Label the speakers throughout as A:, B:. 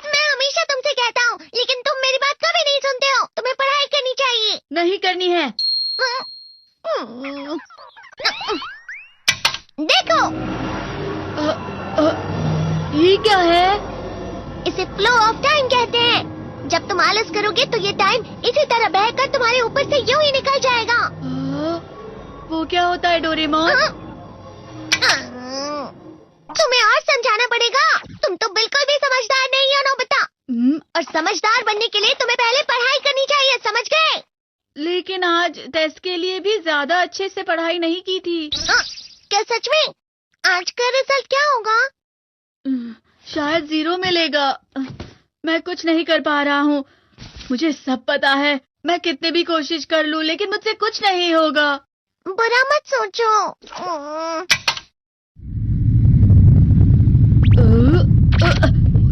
A: मैं हमेशा तुमसे कहता हूँ, लेकिन तुम मेरी बात कभी नहीं सुनते हो। तुम्हें पढ़ाई करनी चाहिए।
B: नहीं करनी है।
A: देखो,
B: ये क्या है?
A: इसे फ्लो ऑफ टाइम कहते हैं। जब तुम आलस करोगे तो ये टाइम इसी तरह बहकर तुम्हारे ऊपर से यूं ही निकल जाएगा।
B: वो क्या होता है डोरेमोन?
A: तुम्हें और समझाना पड़ेगा। तुम तो बिल्कुल भी समझदार नहीं हो नोबिता। और समझदार बनने के लिए तुम्हें पहले पढ़ाई करनी चाहिए, समझ गए?
B: लेकिन आज टेस्ट के लिए भी ज्यादा अच्छे से पढ़ाई नहीं की थी।
A: क्या सच में? आज का रिजल्ट क्या होगा?
B: शायद 0 मिलेगा। मैं कुछ नहीं कर पा रहा हूँ। मुझे सब पता है। मैं कितनी भी कोशिश कर लूँ, लेकिन मुझसे कुछ नहीं होगा।
A: बुरा मत सोचो।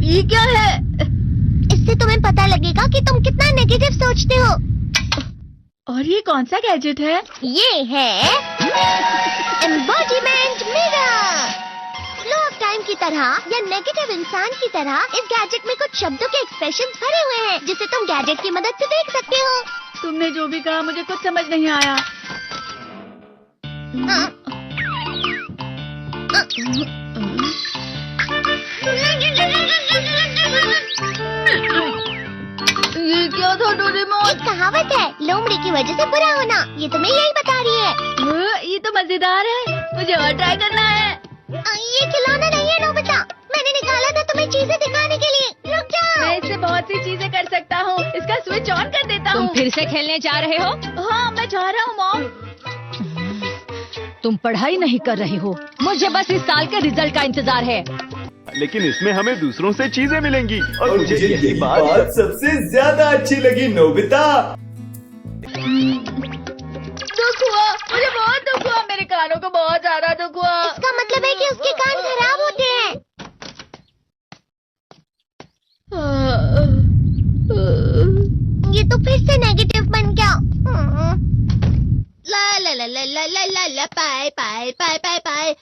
B: ये क्या है?
A: इससे तुम्हें पता लगेगा कि तुम कितना नेगेटिव सोचते हो।
B: और ये कौन सा गैजेट है?
A: ये है embodiment mirror. Flow of time की तरह या नेगेटिव इंसान की तरह इस गैजेट में कुछ शब्दों के एक्सप्रेशंस भरे हुए हैं, जिसे तुम गैजेट की मदद से देख सकते हो।
B: तुमने जो भी कहा मुझे कुछ समझ नहीं आया। ये क्या था डोरेमोन?
A: एक कहावत है, लोमड़ी की वजह से बुरा होना। ये तुम्हें यही बता रही है।
B: ये तो मजेदार है। मुझे और ट्राई करना है।
A: ये खिलौना नहीं है नोबिता। मैंने निकाला था तुम्हें चीजें दिखाने के लिए। रुक जाओ।
B: मैं इससे बहुत सी चीजें कर सकता हूँ। इसका स्विच ऑन कर देता हूँ।
C: तुम फिर से खेलने जा रहे हो?
B: हाँ, मैं जा रहा हूँ मॉम।
C: तुम पढ़ाई नहीं कर रहे हो। मुझे बस इस साल के रिजल्ट का इंतजार है।
D: लेकिन इसमें हमें दूसरों से चीजें मिलेंगी और मुझे यही बात
E: सबसे ज्यादा अच्छी लगी नोबिता।
B: दुख हुआ, मुझे बहुत दुख हुआ। मेरे कानों को बहुत ज्यादा दुख हुआ।
A: इसका मतलब है कि उसके कान खराब होते हैं। ये तो फिर से नेगेटिव बन गया। ला ला ला ला ला ला ला ला पाए पाए पाए पाए पाए।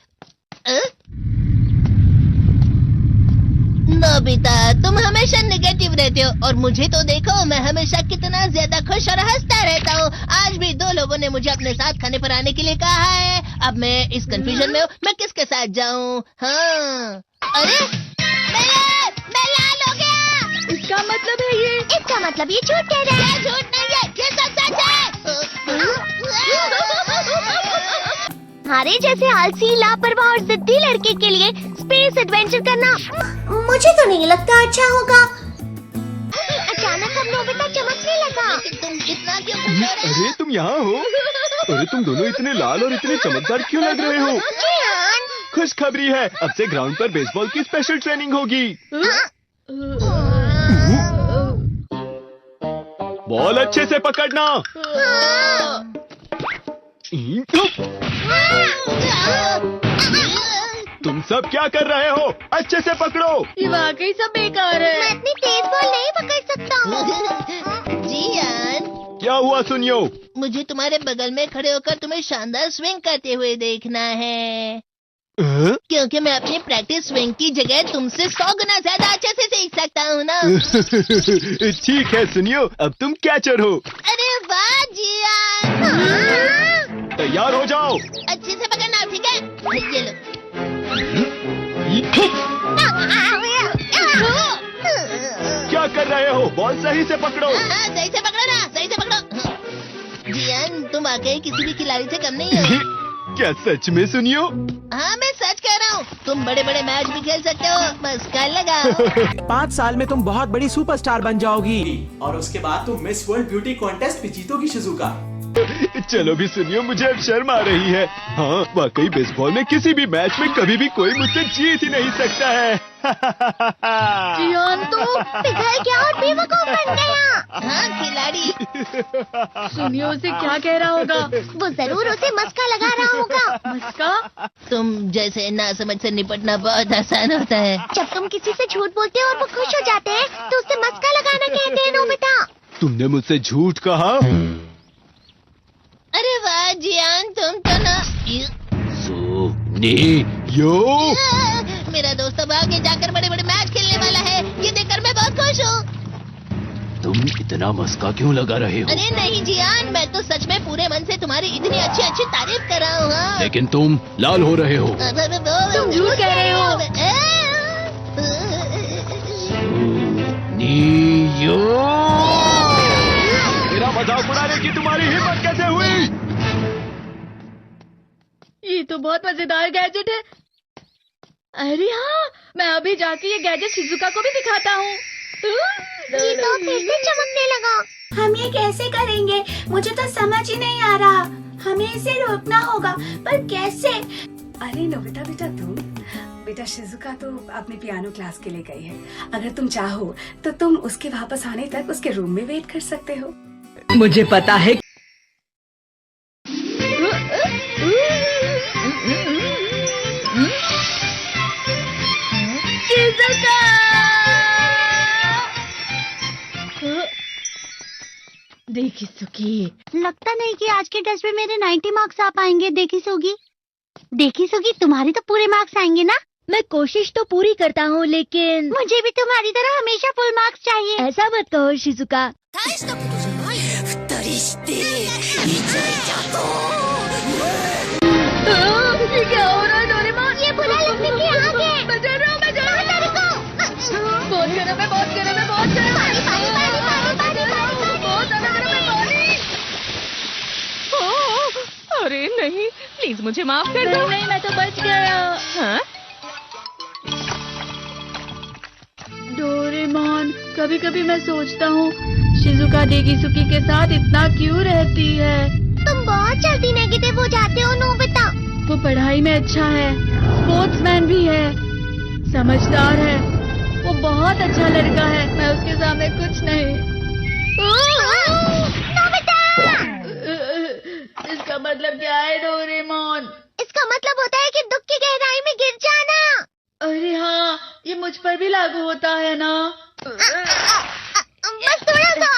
A: नोबिता, तुम हमेशा नेगेटिव रहते हो और मुझे तो देखो, मैं हमेशा कितना ज्यादा खुश और हंसता रहता हूँ। आज भी 2 लोगों ने मुझे अपने साथ खाने पर आने के लिए कहा है। अब मैं इस कंफ्यूजन में हूँ, मैं किसके साथ जाऊँ? हाँ, अरे मैं लाल हो गया।
B: इसका मतलब है ये?
A: इसका मतलब ये झूठ कह रहा है। झूठ नहीं है, ये सब सच है। हमारे जैसे आलसी, लापरवाह और जिद्दी लड़के के लिए स्पेस एडवेंचर करना मुझे तो नहीं लगता अच्छा होगा। अचानक अब नोबिता चमकने लगा। तुम इतना क्यों खुश हो रहे हो?
D: अरे तुम यहाँ हो? अरे तुम दोनों इतने लाल और इतने चमकदार क्यों लग रहे हो? खुशखबरी है, अब से ग्राउंड पर बेसबॉल की स्पेशल ट्रेनिंग होगी। बॉल अच्छे से पकड़ना। तुम सब क्या कर रहे हो? अच्छे से पकड़ो।
B: ये वाकई सब बेकार है।
A: मैं इतनी तेज बॉल नहीं पकड़ सकता हूँ। जियान,
D: क्या हुआ सुनियो?
A: मुझे तुम्हारे बगल में खड़े होकर तुम्हें शानदार स्विंग करते हुए देखना है, क्योंकि मैं अपनी प्रैक्टिस स्विंग की जगह तुमसे 100 गुना ज्यादा अच्छे से सीख सकता हूँ ना।
D: ठीक है सुनियो, अब तुम कैचर हो।
A: अरे वाह जियान।
D: तैयार हो जाओ।
A: अच्छे से पकड़ना, ठीक है? ये लो।
D: क्या कर रहे हो? बॉल सही से पकड़ो।
A: सही से पकड़ो ना, सही से पकड़ो। जियान, तुम वाकई किसी भी खिलाड़ी से कम नहीं हो।
D: क्या सच में सुनियो?
A: हाँ, मैं सच कह रहा हूँ। तुम बड़े बड़े मैच भी खेल सकते हो, बस कर लगाओ।
E: 5 साल में तुम बहुत बड़ी सुपरस्टार बन जाओगी और उसके बाद तुम मिस वर्ल्ड ब्यूटी कॉन्टेस्ट भी जीतोगी शिजुका।
D: चलो भी सुनियो, मुझे अब शर्म आ रही है। हाँ, वाकई बेसबॉल में किसी भी मैच में कभी भी कोई मुझसे जीत ही नहीं सकता है।
B: जियान तो
A: पिघल गया और बेवकूफ बन गया। हाँ, खिलाड़ी।
B: सुनियो उसे क्या कह रहा होगा?
A: वो जरूर उसे मस्का लगा रहा होगा।
B: मस्का?
A: तुम जैसे नासमझ से निपटना बहुत आसान होता है। जब तुम किसी से झूठ बोलते हो और वो खुश हो जाते हैं, तो उससे मस्का लगाना कहते हैं नोबिता।
D: तुमने मुझसे झूठ कहा?
A: अरे वाह जियान, तुम तो ना
D: यो
A: मेरा दोस्त अब आगे जाकर बड़े बड़े मैच खेलने वाला है, ये देखकर मैं बहुत खुश हूँ।
D: तुम इतना मस्का क्यों लगा रहे हो?
A: अरे नहीं जियान, मैं तो सच में पूरे मन से तुम्हारी इतनी अच्छी अच्छी तारीफ कर रहा हूँ। हाँ।
D: लेकिन तुम लाल हो रहे हो।
A: तुम
B: झूठ कह रहे हो।
D: मेरा मजाक उड़ाने की तुम्हारी हिम्मत कैसे हुई?
B: ये तो बहुत मजेदार गैजेट है। अरे हाँ, मैं अभी जाके ये गैजेट शिजुका को भी दिखाता हूँ।
F: ये तो फिर से चमकने लगा। हम ये कैसे करेंगे? मुझे तो समझ ही नहीं आ रहा। हमें इसे रोकना होगा, पर कैसे?
G: अरे नोबिता बेटा शिजुका तो अपने पियानो क्लास के लिए गई है। अगर तुम चाहो तो तुम उसके वापस आने तक उसके रूम में वेट कर सकते हो।
C: मुझे पता है।
B: देखी सुकी,
F: लगता नहीं कि आज के टेस्ट में मेरे 90 मार्क्स आ पाएंगे। देखी सुगी, तुम्हारे तो पूरे मार्क्स आएंगे ना?
B: मैं कोशिश तो पूरी करता हूँ, लेकिन
F: मुझे भी तुम्हारी तरह हमेशा फुल मार्क्स चाहिए।
B: ऐसा मत कहो शिजुका। ये क्या हो रहा है डोरेमोन?
F: ये बुरा लगने की आग है।
B: बचा रहा हूँ, बचा रहा हूँ। बहुत गर्म है, बहुत गर्म है, बहुत गर्म है। बहुत ज्यादा गर्म है पानी।
C: अरे नहीं, प्लीज मुझे माफ कर दो।
B: नहीं, मैं तो बच गया।
C: हाँ?
B: डोरेमोन, कभी कभी मैं सोचता हूँ शिजुका डेगिसुकी के साथ इतना क्यों रहती है।
F: तुम बहुत जल्दी नेगेटिव हो जाते हो नोबिता।
B: वो पढ़ाई में अच्छा है, स्पोर्ट्समैन भी है, समझदार है, वो बहुत अच्छा लड़का है। मैं उसके सामने कुछ नहीं।
F: नोबिता!
B: इसका मतलब क्या है डोरेमोन?
F: इसका मतलब होता है कि दुख की गहराई में गिर जाना।
B: अरे हाँ, ये मुझ पर भी लागू होता है ना।
F: बस थोड़ा सा।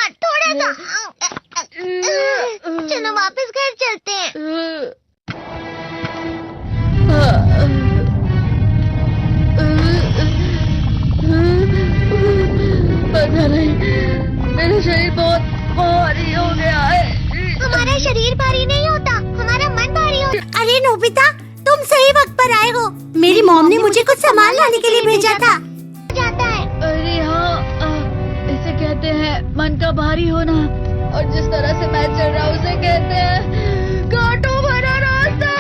F: चलो वापस घर चलते हैं।
B: पता नहीं, मेरा शरीर बहुत भारी हो गया है।
F: हमारा शरीर भारी नहीं होता, हमारा मन भारी होता। अरे नोबिता, तुम सही वक्त पर आए हो। मेरी मॉम ने मुझे कुछ सामान लाने के लिए भेजा था। जाता है।
B: अरे हाँ, इसे कहते हैं मन का भारी होना, और जिस तरह से मैं चल रहा हूँ उसे कहते हैं कांटों भरा रास्ता।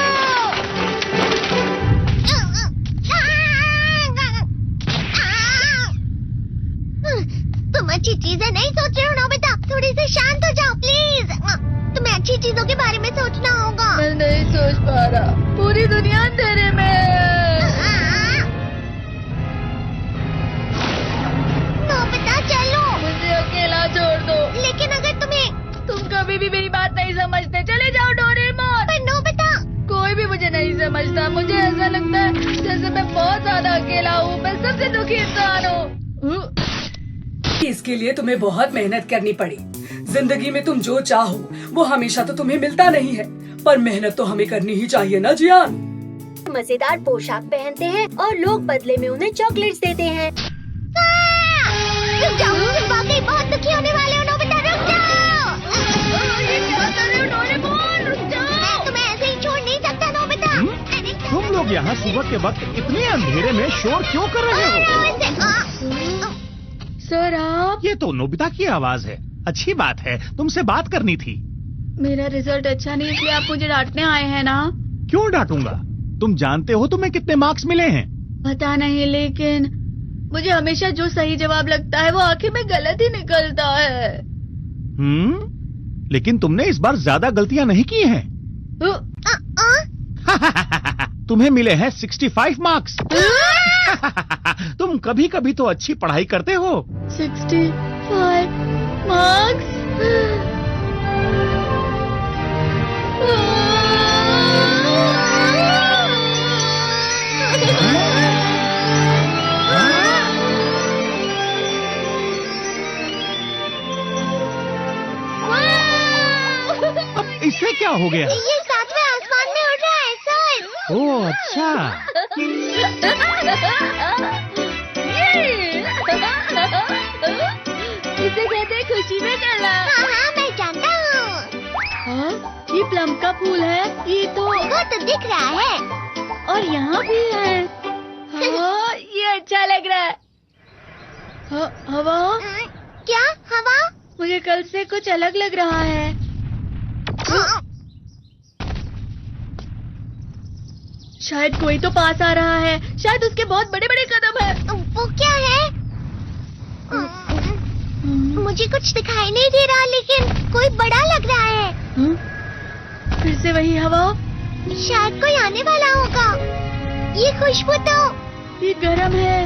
F: तुम अच्छी चीजें नहीं सोच रहे हो नोबिता, थोड़ी सी शांत हो जाओ प्लीज। तुम्हें अच्छी चीजों के बारे में सोचना होगा।
B: मैं नहीं सोच पा रहा, पूरी दुनिया अंधेरे में है।
F: नोबिता चलो।
B: मुझे अकेला छोड़ दो।
F: लेकिन अगर
B: तुम कभी भी मेरी बात नहीं समझते, चले जाओ डोरेमोन।
F: पर नोबिता,
B: कोई भी मुझे नहीं समझता। मुझे ऐसा लगता है जैसे मैं बहुत ज्यादा अकेला हूँ, मैं सबसे दुखी इंसान हूँ।
G: इसके लिए तुम्हें बहुत मेहनत करनी पड़ी। जिंदगी में तुम जो चाहो वो हमेशा तो तुम्हें मिलता नहीं है, पर मेहनत तो हमें करनी ही चाहिए ना जियान।
F: मजेदार पोशाक पहनते हैं और लोग बदले में उन्हें चॉकलेट्स देते हैं। रुक जाओ, तुम वाकई बहुत दुखी होने वाले हो नोबिता, रुक जाओ।
B: ये क्या कर रहे हो डोरेमोन? रुक जाओ।
F: मैं तुम्हें ऐसे ही छोड़ नहीं सकता नोबिता।
H: तुम लोग यहाँ सुबह के वक्त इतने अंधेरे में शोर क्यों कर रहे हो?
B: सर आप?
H: ये तो नोबिता की आवाज है। अच्छी बात है, तुमसे बात करनी थी।
B: मेरा रिजल्ट अच्छा नहीं, इसलिए आप मुझे डांटने आए हैं ना?
H: क्यों डांटूंगा? तुम जानते हो तुम्हें कितने मार्क्स मिले हैं?
B: पता नहीं, लेकिन मुझे हमेशा जो सही जवाब लगता है वो आखिर में गलत ही निकलता है।
H: लेकिन तुमने इस बार ज्यादा गलतियां नहीं की हैं। तुम्हें मिले हैं 65 मार्क्स। तुम कभी कभी तो अच्छी पढ़ाई करते हो।
B: 65 मार्क्स?
H: इससे क्या हो गया?
F: ये सातवें आसमान में उड़ रहा है सर।
H: ओह अच्छा।
B: इसे कहते हैं खुशी में करना।
F: हाँ हाँ मैं जानता हूँ।
B: हाँ, ये प्लम का फूल है। ये तो
F: वो तो दिख रहा है।
B: और यहाँ भी है। हाँ, ये अच्छा लग रहा है। हवा,
F: क्या हवा?
B: मुझे कल से कुछ अलग लग रहा है। शायद कोई तो पास आ रहा है। शायद उसके बहुत बड़े बड़े कदम है।
F: वो क्या है? मुझे कुछ दिखाई नहीं दे रहा, लेकिन कोई बड़ा लग रहा है।
B: फिर से वही हवा।
F: शायद कोई आने वाला होगा। ये खुशबू तो
B: ये गरम है।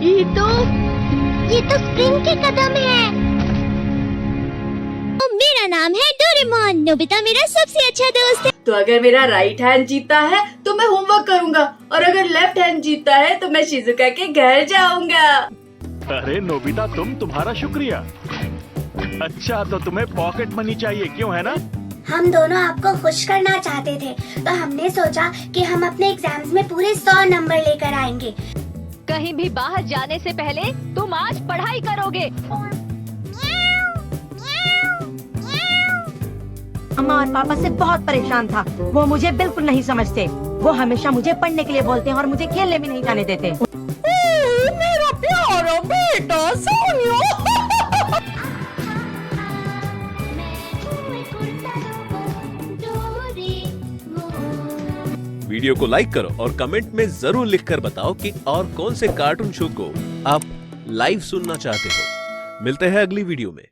B: ये तो
F: स्प्रिंग के कदम है। मेरा नाम है डोरेमोन। नोबिता मेरा सबसे अच्छा दोस्त है।
B: तो अगर मेरा राइट हैंड जीता है तो मैं होमवर्क करूँगा, और अगर लेफ्ट हैंड जीता है तो मैं शिजुका के घर जाऊँगा।
H: अरे नोबिता, तुम्हारा शुक्रिया। अच्छा, तो तुम्हें पॉकेट मनी चाहिए, क्यों, है ना?
F: हम दोनों आपको खुश करना चाहते थे, तो हमने सोचा कि हम अपने एग्जाम्स में पूरे 100 नंबर लेकर आएंगे।
C: कहीं भी बाहर जाने से पहले तुम आज पढ़ाई करोगे।
I: अम्मा और पापा से बहुत परेशान था। वो मुझे बिल्कुल नहीं समझते। वो हमेशा मुझे पढ़ने के लिए बोलते हैं और मुझे खेलने भी नहीं जाने देते। मेरा प्यारा बेटा सोनियो।
J: वीडियो को लाइक करो और कमेंट में जरूर लिखकर बताओ कि और कौन से कार्टून शो को आप लाइव सुनना चाहते हो। मिलते हैं अगली वीडियो में।